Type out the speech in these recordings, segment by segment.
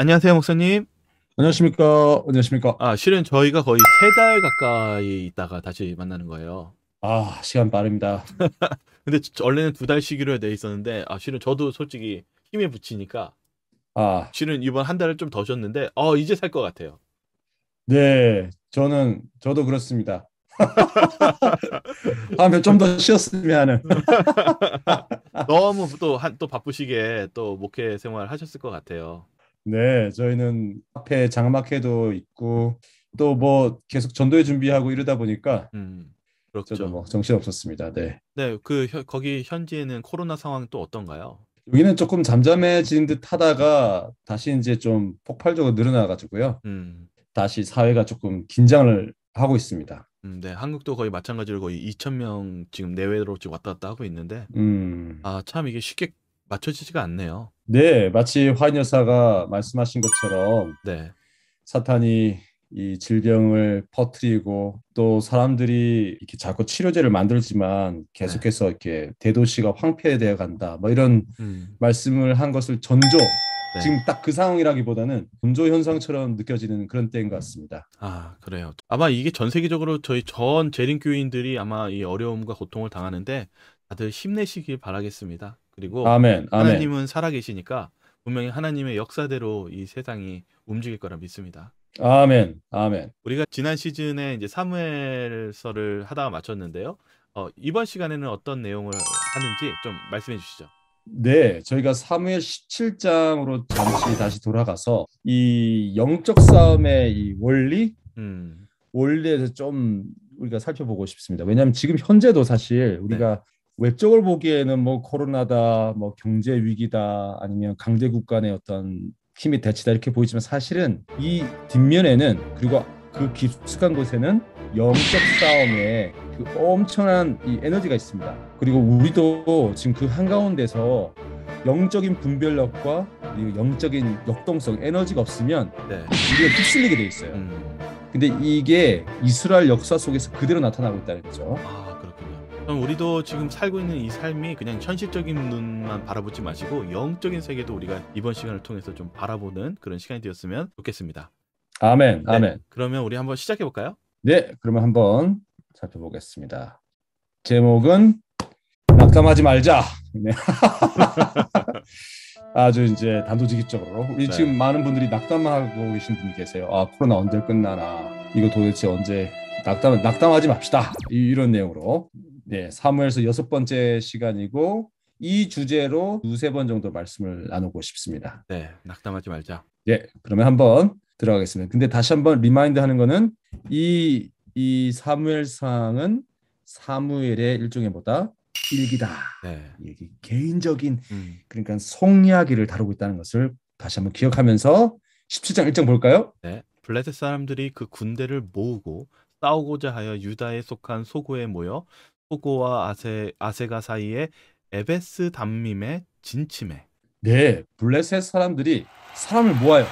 안녕하세요, 목사님. 안녕하십니까? 안녕하십니까? 실은 저희가 거의 세 달 가까이 있다가 다시 만나는 거예요. 아, 시간 빠릅니다. 근데 원래는 두 달 쉬기로 돼 있었는데, 실은 저도 솔직히 힘에 부치니까, 아, 실은 이번 한 달을 좀 더 쉬었는데, 이제 살 것 같아요. 네. 저도 그렇습니다. 한편 좀 더 쉬었으면 하는. 너무 또 바쁘시게 또 목회 생활 하셨을 것 같아요. 네, 저희는 앞에 장막회도 있고, 또 뭐 계속 전도회 준비하고 이러다 보니까 음, 저도 그렇죠. 뭐 정신 없었습니다. 네. 네, 거기 현지에는 코로나 상황 또 어떤가요? 여기는 조금 잠잠해진 듯 하다가 다시 이제 좀 폭발적으로 늘어나가지고요. 음, 다시 사회가 조금 긴장을 하고 있습니다. 네, 한국도 거의 마찬가지로 거의 2천 명 지금 내외로 지금 왔다 갔다 하고 있는데, 음. 참 이게 쉽게 맞춰지지가 않네요. 네, 마치 화인 여사가 말씀하신 것처럼 네. 사탄이 이 질병을 퍼뜨리고 또 사람들이 이렇게 자꾸 치료제를 만들지만 네. 계속해서 이렇게 대도시가 황폐되어 간다. 뭐 이런 음. 말씀을 한 것을 전조 네. 지금 딱 그 상황이라기보다는 전조 현상처럼 느껴지는 그런 때인 것 같습니다. 그래요. 아마 이게 전 세계적으로 저희 전 재림교인들이 아마 이 어려움과 고통을 당하는데 다들 힘내시길 바라겠습니다. 그리고 아멘, 아멘, 하나님은 살아계시니까 분명히 하나님의 역사대로 이 세상이 움직일 거라 믿습니다. 아멘, 아멘. 우리가 지난 시즌에 이제 사무엘서를 하다가 마쳤는데요. 이번 시간에는 어떤 내용을 하는지 좀 말씀해 주시죠. 네, 저희가 사무엘 17장으로 잠시 다시 돌아가서 이 영적 싸움의 이 원리 음. 원리에서 좀 우리가 살펴보고 싶습니다. 왜냐하면 지금 현재도 사실 네. 우리가 외적으로 보기에는 뭐 코로나다, 뭐 경제 위기다, 아니면 강대국 간의 어떤 힘이 대치다 이렇게 보이지만 사실은 이 뒷면에는 그리고 그 깊숙한 곳에는 영적 싸움에 그 엄청난 이 에너지가 있습니다. 그리고 우리도 지금 그 한가운데서 영적인 분별력과 그리고 영적인 역동성, 에너지가 없으면 네. 우리가 휩쓸리게 돼 있어요. 음. 근데 이게 이스라엘 역사 속에서 그대로 나타나고 있다는 거죠. 그렇군요. 그럼 우리도 지금 살고 있는 이 삶이 그냥 현실적인 눈만 바라보지 마시고 영적인 세계도 우리가 이번 시간을 통해서 좀 바라보는 그런 시간이 되었으면 좋겠습니다. 아멘, 네. 아멘. 그러면 우리 한번 시작해 볼까요? 네, 그러면 한번 살펴보겠습니다. 제목은 낙담하지 말자. 네. 아주 이제 단도직입적으로 우리 네. 지금 많은 분들이 낙담하고 계신 분이 계세요. 아, 코로나 언제 끝나나? 이거 도대체 언제 낙담하지 맙시다. 이런 내용으로. 네, 사무엘서 6번째 시간이고 이 주제로 두세 번 정도 말씀을 나누고 싶습니다. 네. 낙담하지 말자. 네, 그러면 한번 들어가겠습니다. 근데 다시 한번 리마인드 하는 거는 이 사무엘상은 사무엘의 일종의 뭐다? 일기다. 네. 이게 개인적인 음. 그러니까 속 이야기를 다루고 있다는 것을 다시 한번 기억하면서 17장 1장 볼까요? 네. 블레셋 사람들이 그 군대를 모으고 싸우고자 하여 유다에 속한 소고에 모여 소고와 아세가 사이에 에베스 담밈에 진침해. 네, 블레셋 사람들이 사람을 모아요.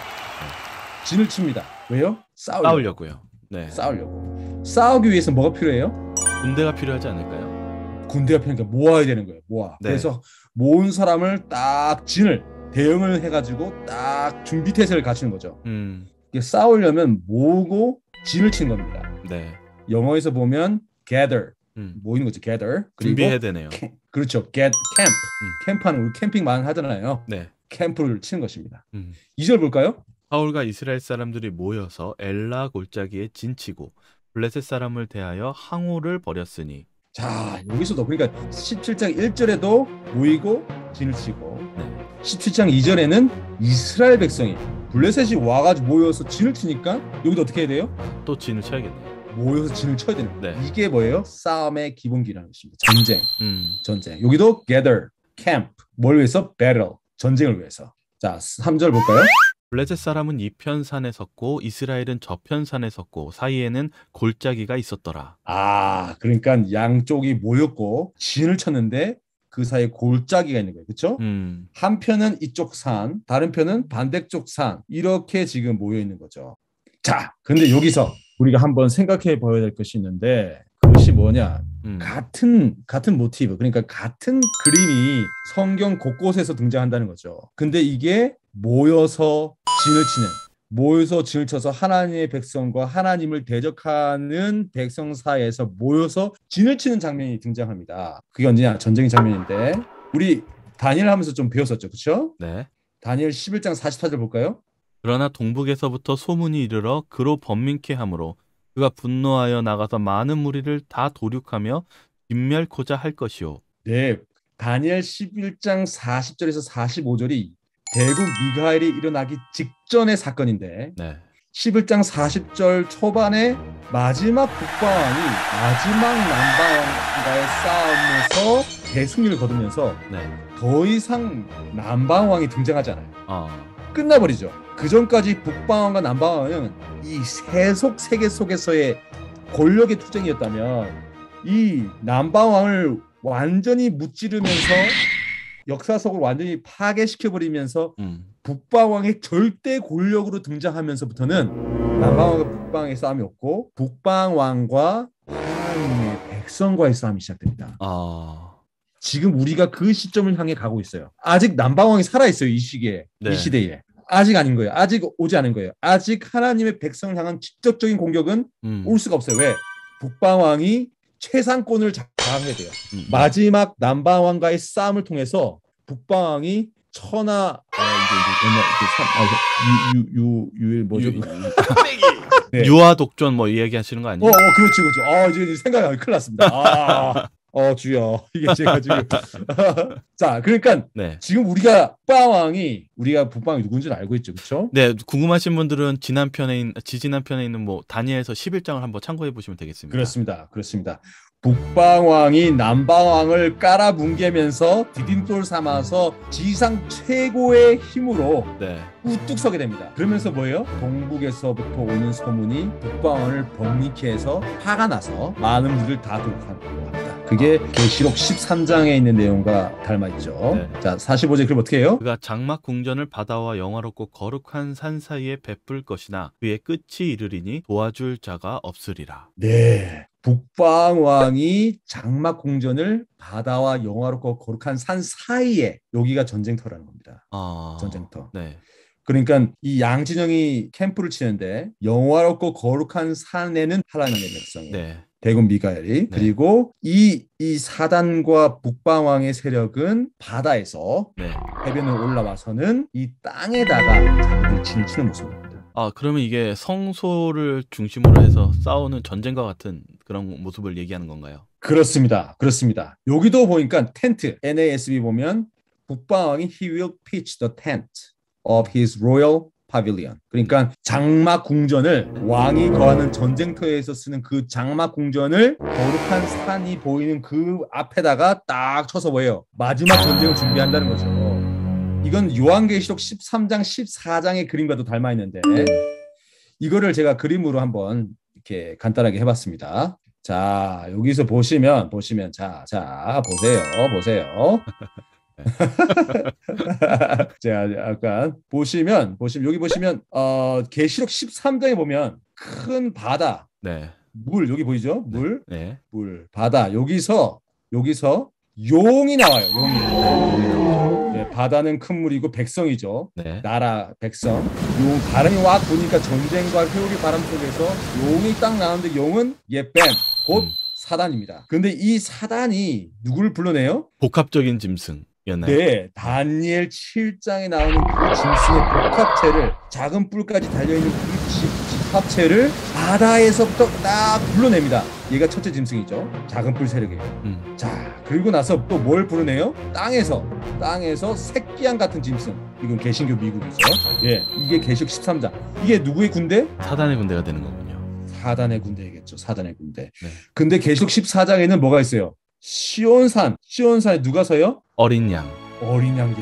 진을 칩니다. 왜요? 싸우려고. 싸우려고요. 네. 싸우려고. 싸우기 위해서 뭐가 필요해요? 군대가 필요하지 않을까요? 군대가 필요하니까 모아야 되는 거예요. 모아. 네. 그래서 모은 사람을 딱 진을 대응을 해가지고 딱 준비 태세를 갖추는 거죠. 이게 싸우려면 모으고 진을 치는 겁니다. 네. 영어에서 보면 gather 모이는 거죠. gather. 그리고 준비해야 되네요. 그렇죠. get camp. 캠프하는 우리 캠핑 많이 하잖아요. 네. 캠프를 치는 것입니다. 2절 볼까요? 사울과 이스라엘 사람들이 모여서 엘라 골짜기에 진치고 블레셋 사람을 대하여 항우를 벌였으니. 자, 여기서도 그러니까 17장 1절에도 모이고 진을 치고 네. 17장 2절에는 이스라엘 백성이 블레셋이 와가지고 모여서 진을 치니까 여기도 어떻게 해야 돼요? 또 진을 쳐야겠네요. 모여서 진을 쳐야 되는 거예요. 네. 이게 뭐예요? 싸움의 기본기라는 것입니다. 전쟁. 전쟁. 여기도 gather, camp. 뭘 위해서? battle. 전쟁을 위해서. 자, 3절 볼까요? 블레셋 사람은 이 편 산에 섰고 이스라엘은 저편 산에 섰고 사이에는 골짜기가 있었더라. 그러니까 양쪽이 모였고 진을 쳤는데 그 사이에 골짜기가 있는 거예요. 그렇죠? 한 편은 이쪽 산, 다른 편은 반대쪽 산. 이렇게 지금 모여 있는 거죠. 자, 근데 여기서 우리가 한번 생각해 봐야 될 것이 있는데 그것이 뭐냐? 같은 모티브, 그러니까 같은 그림이 성경 곳곳에서 등장한다는 거죠. 근데 이게 모여서 진을 치는, 모여서 진을 쳐서 하나님의 백성과 하나님을 대적하는 백성 사이에서 모여서 진을 치는 장면이 등장합니다. 그게 언제냐? 전쟁의 장면인데 우리 다니엘 하면서 좀 배웠었죠, 그렇죠? 네. 다니엘 11장 44절 볼까요? 그러나 동북에서부터 소문이 이르러 그로 번민케 하므로 그가 분노하여 나가서 많은 무리를 다 도륙하며 진멸코자 할 것이요. 네, 다니엘 11장 40절에서 45절이 대국 미가엘이 일어나기 직전의 사건인데 네. 11장 40절 초반에 마지막 북방왕이 마지막 남방왕과의 싸움에서 대승리를 거두면서 네. 더 이상 남방왕이 등장하지 않아요. 아. 끝나버리죠. 그 전까지 북방왕과 남방왕은 이 세속 세계 속에서의 권력의 투쟁이었다면 이 남방왕을 완전히 무찌르면서 역사 속을 완전히 파괴시켜버리면서 북방왕의 절대 권력으로 등장하면서부터는 남방왕과 북방왕의 싸움이 없고 북방왕과 하나님의 백성과의 싸움이 시작됩니다. 지금 우리가 그 시점을 향해 가고 있어요. 아직 남방왕이 살아있어요. 이 시기에, 네. 이 시대에. 아직 아닌 거예요. 아직 오지 않은 거예요. 아직 하나님의 백성을 향한 직접적인 공격은 올 수가 없어요. 왜? 북방왕이 최상권을 장악해야 돼요. 마지막 남방왕과의 싸움을 통해서 북방왕이 천하 네. 유아 독존 뭐 이야기하시는 거 아니에요? 그렇죠, 그렇죠. 이제 생각이 큰일 났습니다. 주여, 이게 제가 지금 자, 그러니까 네. 지금 우리가 북방왕이 누군지는 알고 있죠, 그렇죠? 네, 궁금하신 분들은 지지난 편에 있는 뭐 다니엘서 11장을 한번 참고해 보시면 되겠습니다. 그렇습니다. 북방왕이 남방왕을 깔아뭉개면서 디딤돌 삼아서 지상 최고의 힘으로 네. 우뚝 서게 됩니다. 그러면서 뭐예요? 동북에서부터 오는 소문이 북방왕을 번민케 해서 화가 나서 많은 무리를 다 도륙하는 겁니다. 그게 계시록 13장에 있는 내용과 닮아있죠. 네. 자, 45절 그럼 어떻게 해요? 그가 장막 궁전을 바다와 영화롭고 거룩한 산 사이에 베풀 것이나 그의 끝이 이르리니 도와줄 자가 없으리라. 네. 북방왕이 장막 궁전을 바다와 영화롭고 거룩한 산 사이에, 여기가 전쟁터라는 겁니다. 전쟁터. 네. 그러니까 이 양진영이 캠프를 치는데 영화롭고 거룩한 산에는 하나님의 백성이 네. 대군 미가엘이 네. 그리고 이 사단과 북방왕의 세력은 바다에서 네. 해변에 올라와서는 이 땅에다가 자기들 진을 치는 모습입니다. 그러면 이게 성소를 중심으로 해서 싸우는 전쟁과 같은 그런 모습을 얘기하는 건가요? 그렇습니다. 여기도 보니까 텐트, NASB 보면 북방왕이 he will pitch the tent of his royal pavilion. 그러니까 장막 궁전을, 왕이 거하는 전쟁터에서 쓰는 그 장막 궁전을 거룩한 산이 보이는 그 앞에다가 딱 쳐서 뭐예요? 마지막 전쟁을 준비한다는 거죠. 이건 요한계시록 13장, 14장의 그림과도 닮아 있는데 이거를 제가 그림으로 한번 이렇게 간단하게 해봤습니다. 자, 여기서 보시면 자 보세요. 자, 약간 보시면 여기 보시면 계시록 13장에 보면 큰 바다, 네. 물 여기 보이죠? 물, 네. 물, 바다. 여기서 용이 나와요. 용이. 네, 바다는 큰 물이고 백성이죠. 네. 나라, 백성. 용, 바람이 와 보니까 전쟁과 회오리 바람 속에서 용이 딱 나오는데 용은 곧 사단입니다. 근데 이 사단이 누구를 불러내요? 복합적인 짐승. 네, 다니엘 7장에 나오는 그 짐승의 복합체를, 작은 뿔까지 달려있는 그 집합체를 바다에서부터 딱 불러냅니다. 얘가 첫째 짐승이죠. 작은 뿔 세력이에요. 자, 그리고 나서 또 뭘 불러내요? 땅에서 새끼양 같은 짐승. 이건 개신교 미국이죠. 예, 이게 계시록 13장. 이게 누구의 군대? 사단의 군대가 되는 거군요. 사단의 군대이겠죠. 사단의 군대. 네. 근데 계시록 14장에는 뭐가 있어요? 시온산에 누가 서요? 어린 양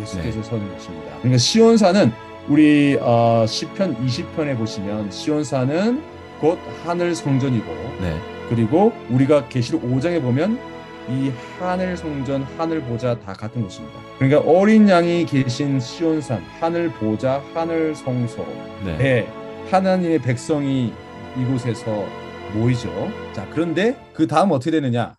예수께서 서는 것입니다. 그러니까 시온산은 우리 시편 20편에 보시면 시온산은 곧 하늘 성전이고 네. 그리고 우리가 계시록 5장에 보면 이 하늘 성전, 하늘 보좌 다 같은 곳입니다. 그러니까 어린 양이 계신 시온산, 하늘 보좌, 하늘 성소, 네. 하나님의 백성이 이곳에서 모이죠. 자, 그런데 그 다음 어떻게 되느냐?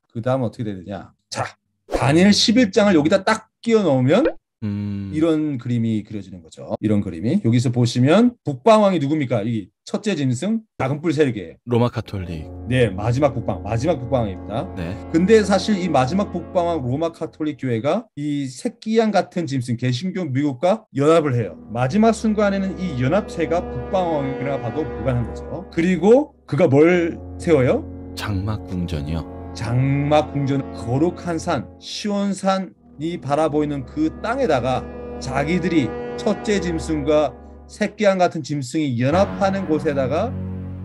자, 다니엘 11장을 여기다 딱 끼워 넣으면 이런 그림이 그려지는 거죠. 이런 그림이 여기서 보시면 북방왕이 누굽니까? 이 첫째 짐승 작은 뿔 세르게예요. 로마 카톨릭. 네, 마지막 북방왕입니다. 네. 근데 사실 이 마지막 북방왕 로마 카톨릭 교회가 이 새끼양 같은 짐승 개신교 미국과 연합을 해요. 마지막 순간에는 이 연합체가 북방왕이라 봐도 무관한 거죠. 그리고 그가 뭘 세워요? 장막궁전이요. 장막궁전, 거룩한 산, 시온산이 바라보이는 그 땅에다가 자기들이 첫째 짐승과 새끼양 같은 짐승이 연합하는 곳에다가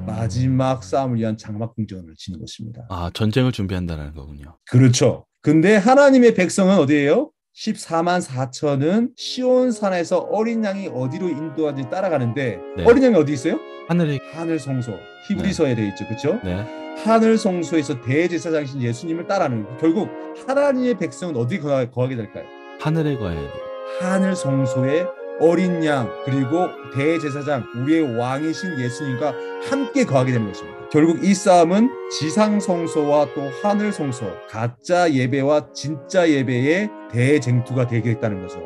마지막 싸움을 위한 장막궁전을 지는 것입니다. 아, 전쟁을 준비한다는 거군요. 그렇죠. 근데 하나님의 백성은 어디예요? 14만 4천은 시온산에서 어린 양이 어디로 인도하는지 따라가는데 네. 어린 양이 어디 있어요? 하늘에. 하늘 성소. 히브리서에 되어 있죠. 그렇죠? 네. 하늘 성소에서 대제사장이신 예수님을 따라하는 거예요. 결국 하나님의 백성은 어디 거하게 될까요? 하늘에 가야 돼요. 하늘 성소에 어린 양 그리고 대제사장 우리의 왕이신 예수님과 함께 거하게 되는 것입니다. 결국 이 싸움은 지상 성소와 또 하늘 성소, 가짜 예배와 진짜 예배의 대쟁투가 되겠다는 거죠.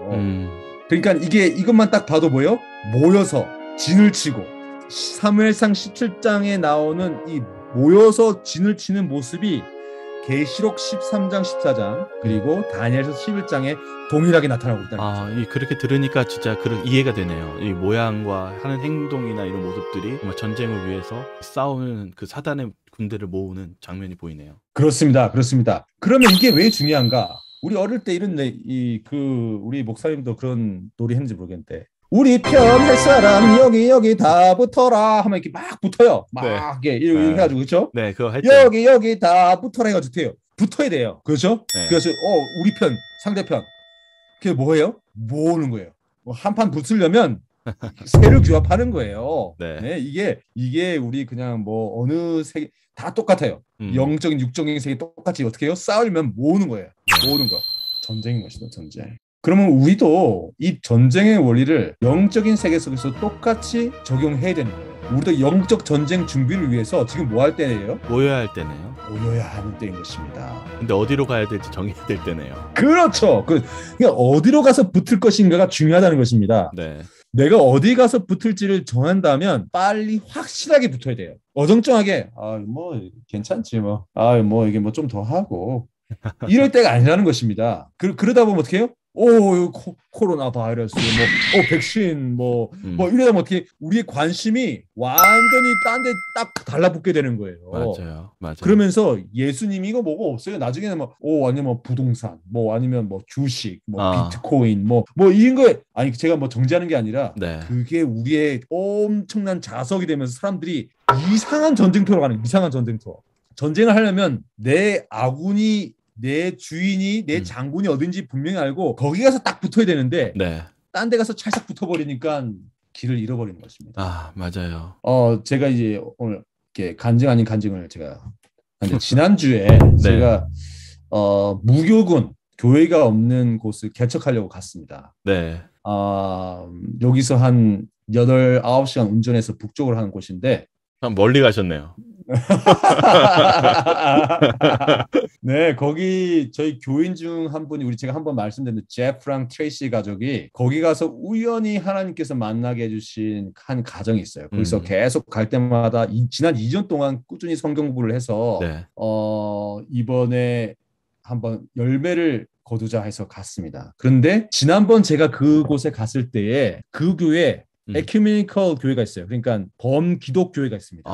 그러니까 이것만 딱 봐도 뭐예요? 모여서 진을 치고 사무엘상 17장에 나오는 이 모여서 진을 치는 모습이 계시록 13장, 14장 그리고 다니엘서 11장에 동일하게 나타나고 있다는 거죠. 그렇게 들으니까 진짜 이해가 되네요. 이 모양과 하는 행동이나 이런 모습들이 정말 전쟁을 위해서 싸우는 그 사단의 군대를 모으는 장면이 보이네요. 그렇습니다. 그러면 이게 왜 중요한가? 우리 어릴 때 우리 목사님도 그런 놀이 했는지 모르겠는데 우리 편 할 사람 여기 다 붙어라 하면 이렇게 막 붙어요. 막 네. 이렇게 해가지고 그렇죠? 네, 그거 했죠. 여기 다 붙어라 해가지고 돼요. 붙어야 돼요. 그렇죠? 네. 그래서 우리 편 상대편 그게 뭐예요? 모으는 거예요. 한판 붙으려면 세를 규합하는 거예요. 네. 네, 이게 우리 그냥 뭐 어느 세계 다 똑같아요. 영적인 육적인 세계 똑같이 어떻게 해요? 싸우면 모으는 거예요. 모으는 거. 전쟁인 것이죠. 전쟁. 그러면 우리도 이 전쟁의 원리를 영적인 세계 속에서 똑같이 적용해야 되는 거예요. 우리도 영적 전쟁 준비를 위해서 지금 뭐 할 때예요? 모여야 할 때네요. 모여야 하는 때인 것입니다. 근데 어디로 가야 될지 정해야 될 때네요. 그렇죠. 그러니까 어디로 가서 붙을 것인가가 중요하다는 것입니다. 네. 내가 어디 가서 붙을지를 정한다면 빨리 확실하게 붙어야 돼요. 어정쩡하게 뭐 괜찮지 뭐. 뭐 이게 뭐 좀 더 하고 이럴 때가 아니라는 것입니다. 그러다 보면 어떻게 해요? 코로나 바이러스, 백신, 이러다 보면 어떻게 우리의 관심이 완전히 딴 데 딱 달라붙게 되는 거예요. 맞아요. 그러면서 예수님이 이거 뭐가 없어요. 나중에는 아니면 부동산, 아니면 주식, 비트코인, 이런 거에 제가 정지하는 게 아니라 네. 그게 우리의 엄청난 자석이 되면서 사람들이 이상한 전쟁터로 가는 이상한 전쟁터. 전쟁을 하려면 내 아군이 내 주인이 내 장군이 어딘지 분명히 알고 거기 가서 딱 붙어야 되는데 네. 딴 데 가서 찰싹 붙어버리니까 길을 잃어버리는 것입니다. 맞아요. 제가 이제 오늘 이렇게 간증 아닌 간증을 제가 지난주에 네. 제가 무교군 교회가 없는 곳을 개척하려고 갔습니다. 네. 여기서 한 8, 9시간 운전해서 북쪽으로 하는 곳인데 참 멀리 가셨네요. 네, 거기 저희 교인 중 한 분이 제가 한번 말씀드린 제프랑 트레이시 가족이 거기 가서 우연히 하나님께서 만나게 해주신 한 가정이 있어요. 거기서 계속 갈 때마다 지난 2년 동안 꾸준히 성경 공부를 해서 네. 이번에 한번 열매를 거두자 해서 갔습니다. 그런데 지난번 제가 그곳에 갔을 때에 그 교회 에큐메니컬 교회가 있어요. 그러니까 범기독 교회가 있습니다.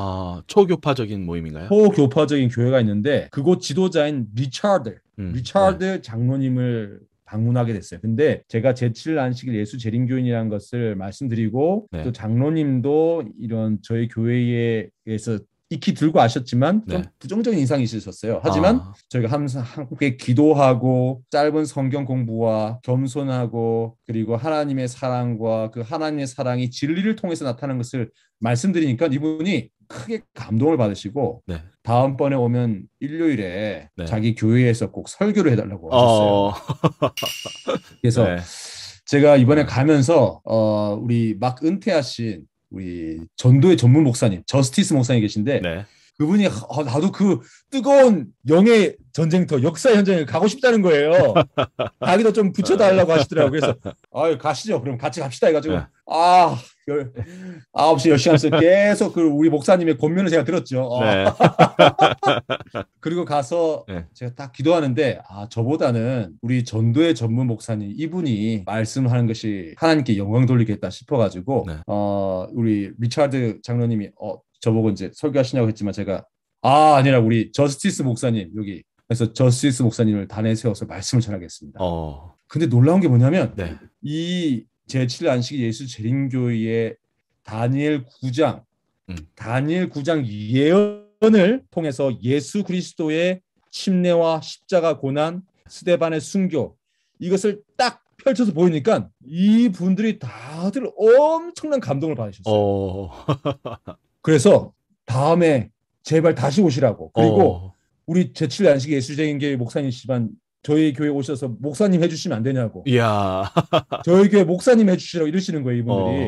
초교파적인 모임인가요? 초교파적인 교회가 있는데 그곳 지도자인 리차드 장로님을 방문하게 됐어요. 근데 제가 제7 안식일 예수 재림교인이라는 것을 말씀드리고 또 장로님도 이런 저희 교회에서 익히 들고 아셨지만 좀 부정적인 인상이 있으셨어요. 하지만 저희가 항상 함께 기도하고 짧은 성경 공부와 겸손하고 그리고 하나님의 사랑과 그 하나님의 사랑이 진리를 통해서 나타나는 것을 말씀드리니까 이분이 크게 감동을 받으시고 다음번에 오면 일요일에 자기 교회에서 꼭 설교를 해달라고 하셨어요. 그래서 제가 이번에 가면서 우리 막 은퇴하신 우리 전도의 전문 목사님 저스티스 목사님 계신데 그분이 나도 그 뜨거운 영의 전쟁터, 역사 현장에 가고 싶다는 거예요. 자기도 좀 붙여달라고 하시더라고요. 그래서 아유 가시죠. 그럼 같이 갑시다 해가지고 네. 9시 10시 하면서 계속 그 우리 목사님의 권면을 제가 들었죠. 네. 그리고 가서 네. 제가 딱 기도하는데 저보다는 우리 전도의 전문 목사님 이분이 말씀하는 것이 하나님께 영광 돌리겠다 싶어가지고 네. 우리 리차드 장로님이 저보고 이제 설교하시냐고 했지만 제가 아니라 우리 저스티스 목사님 여기 그래서 저스티스 목사님을 단에 세워서 말씀을 전하겠습니다. 근데 놀라운 게 뭐냐면 네. 이 제7 안식 예수 재림교회의 다니엘 9장 예언을 통해서 예수 그리스도의 침례와 십자가 고난, 스데반의 순교 이것을 딱 펼쳐서 보이니까 이 분들이 다들 엄청난 감동을 받으셨어요. 그래서 다음에 제발 다시 오시라고. 그리고 우리 제7 안식 예수재림교회 목사님이시지만 저희 교회 오셔서 목사님 해주시면 안 되냐고. 이야. 저희 교회 목사님 해주시라고 이러시는 거예요, 이분들이.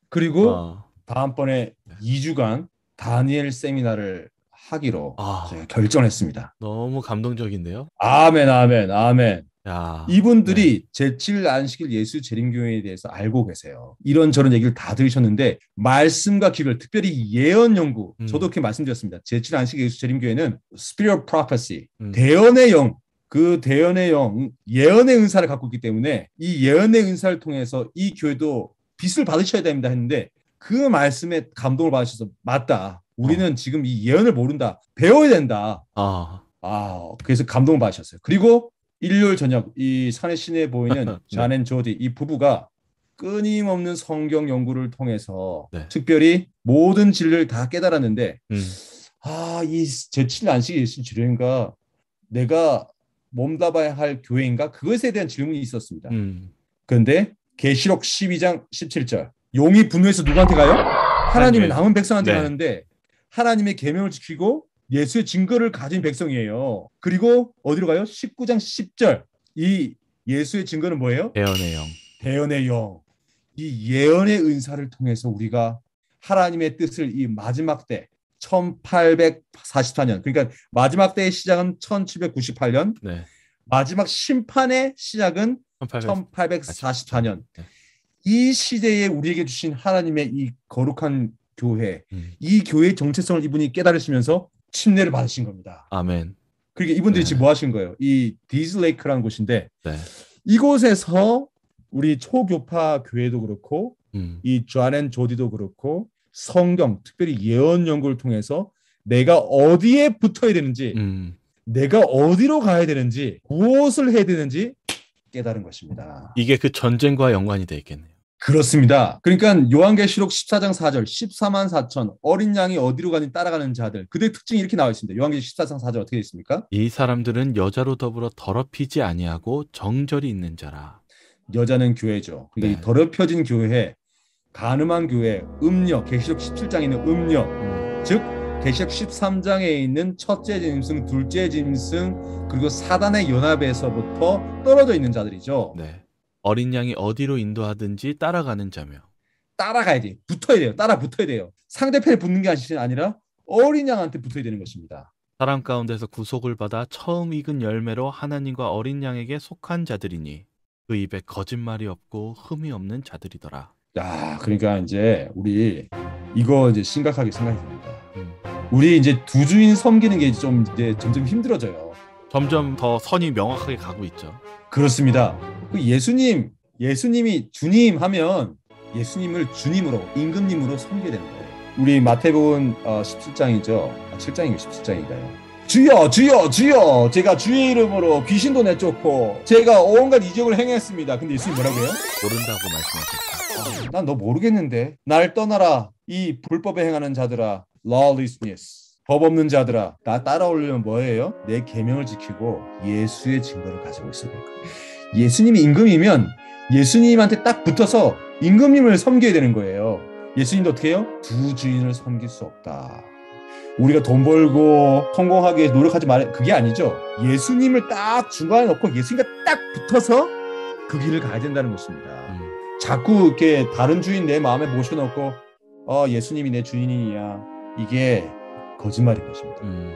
그리고 다음번에 2주간 다니엘 세미나를 하기로 제가 결정했습니다. 너무 감동적인데요? 아멘, 아멘, 아멘. 야, 이분들이 제7 안식일 예수 재림교회에 대해서 알고 계세요. 이런저런 얘기를 다 들으셨는데 말씀과 기별, 특별히 예언 연구, 저도 그렇게 말씀드렸습니다. 제7 안식일 예수 재림교회는 Spirit of Prophecy, 대언의 영, 그 대언의 영, 예언의 은사를 갖고 있기 때문에 이 예언의 은사를 통해서 이 교회도 빚을 받으셔야 됩니다 했는데 그 말씀에 감동을 받으셔서 맞다. 우리는 지금 이 예언을 모른다. 배워야 된다. 그래서 감동을 받으셨어요. 그리고 일요일 저녁 이 산의 시내에 보이는 잔 앤 조디 이 부부가 끊임없는 성경 연구를 통해서 특별히 모든 진리를 다 깨달았는데 이 제7 안식 예수 주례인가 내가 몸담아야 할 교회인가 그것에 대한 질문이 있었습니다. 그런데 계시록 12장 17절 용이 분노해서 누구한테 가요? 하나님의 남은 백성한테 가는데 하나님의 계명을 지키고 예수의 증거를 가진 백성이에요. 그리고 어디로 가요? 19장 10절. 이 예수의 증거는 뭐예요? 예언의 영. 예언의 영. 이 예언의 은사를 통해서 우리가 하나님의 뜻을 이 마지막 때 1844년 그러니까 마지막 때의 시작은 1798년 마지막 심판의 시작은 1844년 이 시대에 우리에게 주신 하나님의 이 거룩한 교회 이 교회의 정체성을 이분이 깨달으시면서 침례를 받으신 겁니다. 아멘. 그러니까 이분들이 지금 뭐 하신 거예요? 이 디즈레이크라는 곳인데 이곳에서 우리 초교파 교회도 그렇고 이 존 앤 조디도 그렇고 성경 특별히 예언 연구를 통해서 내가 어디에 붙어야 되는지 내가 어디로 가야 되는지 무엇을 해야 되는지 깨달은 것입니다. 이게 그 전쟁과 연관이 되어 있겠네요. 그렇습니다. 그러니까 요한계시록 14장 4절 14만 4천 어린 양이 어디로 가니 따라가는 자들 그들의 특징이 이렇게 나와 있습니다. 요한계시록 14장 4절 어떻게 되어 있습니까? 이 사람들은 여자로 더불어 더럽히지 아니하고 정절이 있는 자라. 여자는 교회죠. 그러니까 이 더럽혀진 교회 간음한 교회 음녀 계시록 17장에 있는 음녀 즉 계시록 13장에 있는 첫째 짐승 둘째 짐승 그리고 사단의 연합에서부터 떨어져 있는 자들이죠. 어린 양이 어디로 인도하든지 따라가는 자며 따라가야 돼요. 붙어야 돼요. 따라 붙어야 돼요. 상대편에 붙는 게 아니라 어린 양한테 붙어야 되는 것입니다. 사람 가운데서 구속을 받아 처음 익은 열매로 하나님과 어린 양에게 속한 자들이니 그 입에 거짓말이 없고 흠이 없는 자들이더라. 그러니까 이제 우리 이거 이제 심각하게 생각해야 됩니다. 우리 이제 두 주인 섬기는 게 좀 이제 점점 힘들어져요. 점점 더 선이 명확하게 가고 있죠. 그렇습니다. 예수님이 주님 하면 예수님을 주님으로 임금님으로 섬겨야 되는 거예요. 우리 마태복음 17장이죠. 7장인가요? 17장인가요? 주여 주여 주여 제가 주의 이름으로 귀신도 내쫓고 제가 온갖 이적을 행했습니다. 근데 예수님 뭐라고 해요? 모른다고 말씀하셨죠. 난 너 모르겠는데 날 떠나라 이 불법에 행하는 자들아 lawlessness 법 없는 자들아 나 따라오려면 뭐예요? 내 계명을 지키고 예수의 증거를 가지고 있어야 돼요. 예수님이 임금이면 예수님한테 딱 붙어서 임금님을 섬겨야 되는 거예요. 예수님도 어떻게 해요? 두 주인을 섬길 수 없다. 우리가 돈 벌고 성공하기 위해 노력하지 말아야 그게 아니죠. 예수님을 딱 중간에 놓고 예수님과 딱 붙어서 그 길을 가야 된다는 것입니다. 자꾸 이렇게 다른 주인 내 마음에 모셔놓고 예수님이 내 주인이야 이게 거짓말인 것입니다. 음.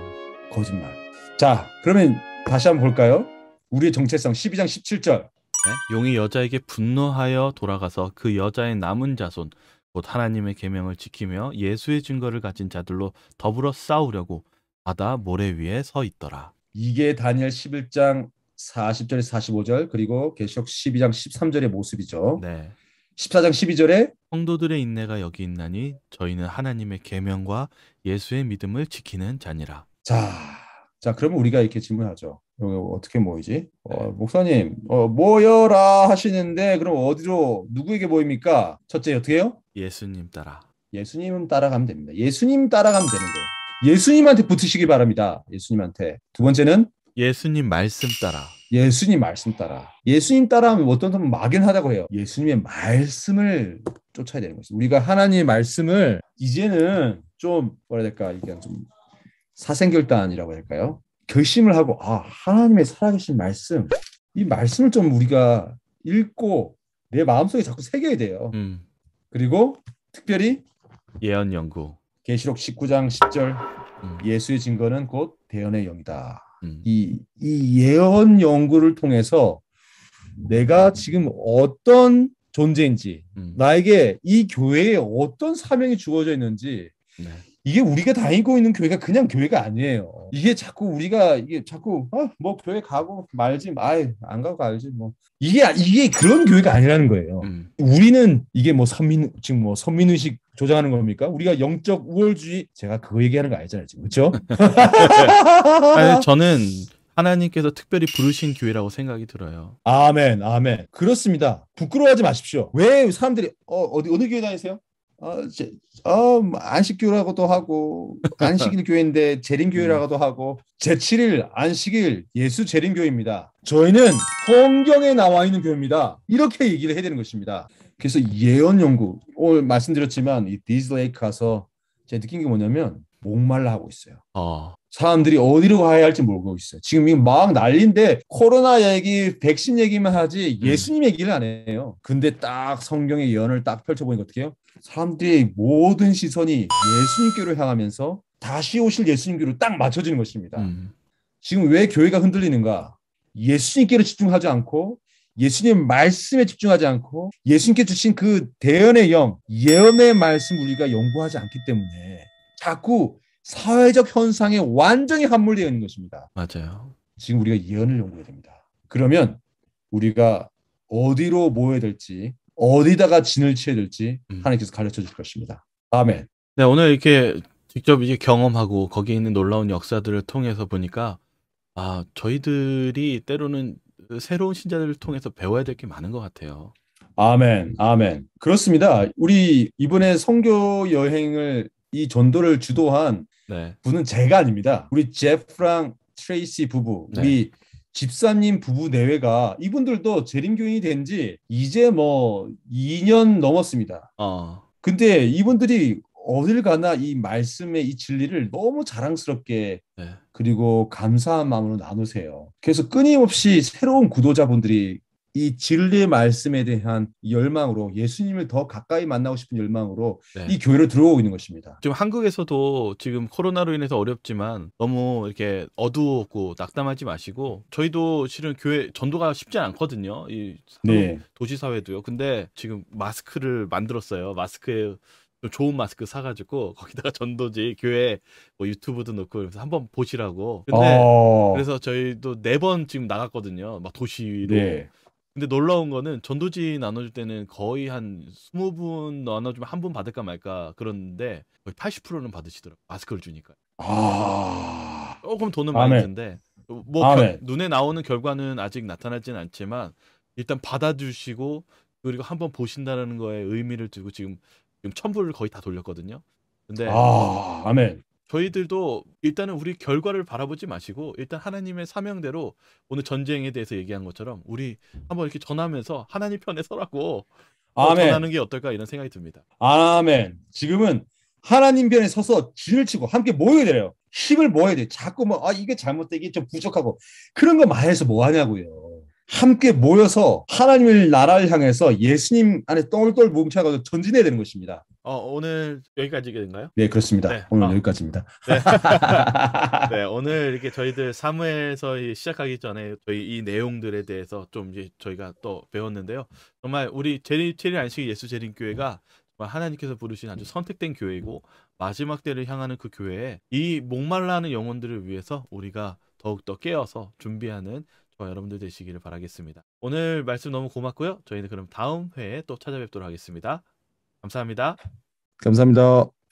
거짓말. 자, 그러면 다시 한번 볼까요? 우리의 정체성 12장 17절. 네? 용이 여자에게 분노하여 돌아가서 그 여자의 남은 자손 곧 하나님의 계명을 지키며 예수의 증거를 가진 자들로 더불어 싸우려고 바다 모래 위에 서 있더라. 이게 다니엘 11장 40절에서 45절 그리고 계시록 12장 13절의 모습이죠. 네. 14장 12절에 성도들의 인내가 여기 있나니 저희는 하나님의 계명과 예수의 믿음을 지키는 자니라. 자, 그러면 우리가 이렇게 질문하죠. 어떻게 모이지? 목사님, 모여라 하시는데 그럼 어디로 누구에게 모입니까? 첫째 어떻게 해요? 예수님 따라. 예수님 따라가면 됩니다. 예수님 따라가면 되는 거예요. 예수님한테 붙으시기 바랍니다. 예수님한테. 두 번째는 예수님 말씀 따라. 예수님 말씀 따라. 예수님 따라하면 어떤 사람은 막연하다고 해요. 예수님의 말씀을 쫓아야 되는 것입니다. 우리가 하나님의 말씀을 이제는 좀 뭐라 해야 될까? 이게 좀 사생결단이라고 할까요? 결심을 하고 하나님의 살아계신 말씀, 이 말씀을 좀 우리가 읽고 내 마음속에 자꾸 새겨야 돼요. 그리고 특별히 예언 연구. 계시록 19장 10절 예수의 증거는 곧 대언의 영이다. 이 예언 연구를 통해서 내가 지금 어떤 존재인지 나에게 이 교회에 어떤 사명이 주어져 있는지 네. 이게 우리가 다니고 있는 교회가 그냥 교회가 아니에요. 이게 자꾸 우리가 뭐 교회 가고 말지 안 가고 알지 뭐 이게 그런 교회가 아니라는 거예요. 우리는 이게 뭐 지금 뭐 선민의식 조장하는 겁니까? 우리가 영적 우월주의 제가 그거 얘기하는 거 아니잖아요, 지금 그렇죠? 아니, 저는 하나님께서 특별히 부르신 교회라고 생각이 들어요. 아멘. 그렇습니다. 부끄러워하지 마십시오. 왜 사람들이 어느 교회 다니세요? 안식교라고도 하고 안식일 교회인데 재림교회라고도 하고 제7일 안식일 예수 재림교회입니다. 저희는 성경에 나와 있는 교회입니다. 이렇게 얘기를 해야 되는 것입니다. 그래서 예언 연구 오늘 말씀드렸지만 이 디즈레이크 가서 제가 느낀 게 뭐냐면 목말라 하고 있어요. 사람들이 어디로 가야 할지 모르고 있어요. 지금 이거 막 난리인데 코로나 얘기, 백신 얘기만 하지 예수님 얘기를 안 해요. 근데 딱 성경의 예언을 딱 펼쳐보니까 어떻게 해요? 사람들의 모든 시선이 예수님께로 향하면서 다시 오실 예수님께로 딱 맞춰지는 것입니다. 지금 왜 교회가 흔들리는가? 예수님께로 집중하지 않고 예수님 말씀에 집중하지 않고 예수님께 주신 그 대언의 영, 예언의 말씀 우리가 연구하지 않기 때문에 자꾸 사회적 현상에 완전히 함몰되어 있는 것입니다. 맞아요. 지금 우리가 예언을 연구해야 됩니다. 그러면 우리가 어디로 모여야 될지 어디다가 진을 치어야 될지 하나님께서 가르쳐 주실 것입니다. 아멘. 네, 오늘 이렇게 직접 이제 경험하고 거기에 있는 놀라운 역사들을 통해서 보니까 저희들이 때로는 새로운 신자들을 통해서 배워야 될 게 많은 것 같아요. 아멘. 그렇습니다. 우리 이번에 선교 여행을 이 전도를 주도한 분은 제가 아닙니다. 우리 제프랑 트레이시 부부, 우리 집사님 부부 내외가 이분들도 재림교인이 된 지 이제 뭐 2년 넘었습니다. 근데 이분들이 어딜 가나 이 말씀의 이 진리를 너무 자랑스럽게 그리고 감사한 마음으로 나누세요. 그래서 끊임없이 새로운 구도자분들이 이 진리의 말씀에 대한 열망으로 예수님을 더 가까이 만나고 싶은 열망으로 이 교회로 들어오고 있는 것입니다. 지금 한국에서도 지금 코로나로 인해서 어렵지만 너무 이렇게 어두웠고 낙담하지 마시고 저희도 실은 교회 전도가 쉽지 않거든요. 이 도시 사회도요. 근데 지금 마스크를 만들었어요. 마스크에 좀 좋은 마스크 사가지고 거기다가 전도지 교회 뭐 유튜브도 넣고 그래서 한번 보시라고. 근데 그래서 저희도 4번 지금 나갔거든요. 막 도시로. 근데 놀라운 거는 전도지 나눠줄 때는 거의 한 20분 나눠주면 한 분 받을까 말까 그러는데 거의 80%는 받으시더라고요. 마스크를 주니까. 조금 돈은 많이 든데 뭐 눈에 나오는 결과는 아직 나타나진 않지만 일단 받아주시고 그리고 한번 보신다는 거에 의미를 두고 지금 1000불을 거의 다 돌렸거든요. 근데 아멘. 저희들도 일단은 우리 결과를 바라보지 마시고 일단 하나님의 사명대로 오늘 전쟁에 대해서 얘기한 것처럼 우리 한번 이렇게 전하면서 하나님 편에 서라고 전하는 게 어떨까 이런 생각이 듭니다. 아멘. 지금은 하나님 편에 서서 진을 치고 함께 모여야 돼요. 힘을 모아야 돼요. 자꾸 이게 잘못되기 좀 부족하고 그런 거 말해서 뭐 하냐고요. 함께 모여서 하나님의 나라를 향해서 예수님 안에 똘똘 뭉쳐가지고 전진해야 되는 것입니다. 오늘 여기까지인가요? 네, 그렇습니다. 네. 오늘 여기까지입니다. 네. 네, 오늘 이렇게 저희들 사무에서 시작하기 전에 저희 이 내용들에 대해서 좀 이제 저희가 또 배웠는데요. 정말 우리 체리 안식 예수 재림교회가 정말 하나님께서 부르신 아주 선택된 교회이고 마지막 때를 향하는 그 교회에 이 목말라하는 영혼들을 위해서 우리가 더욱더 깨어서 준비하는 저와 여러분들 되시기를 바라겠습니다. 오늘 말씀 너무 고맙고요. 저희는 그럼 다음 회에 또 찾아뵙도록 하겠습니다. 감사합니다. 감사합니다.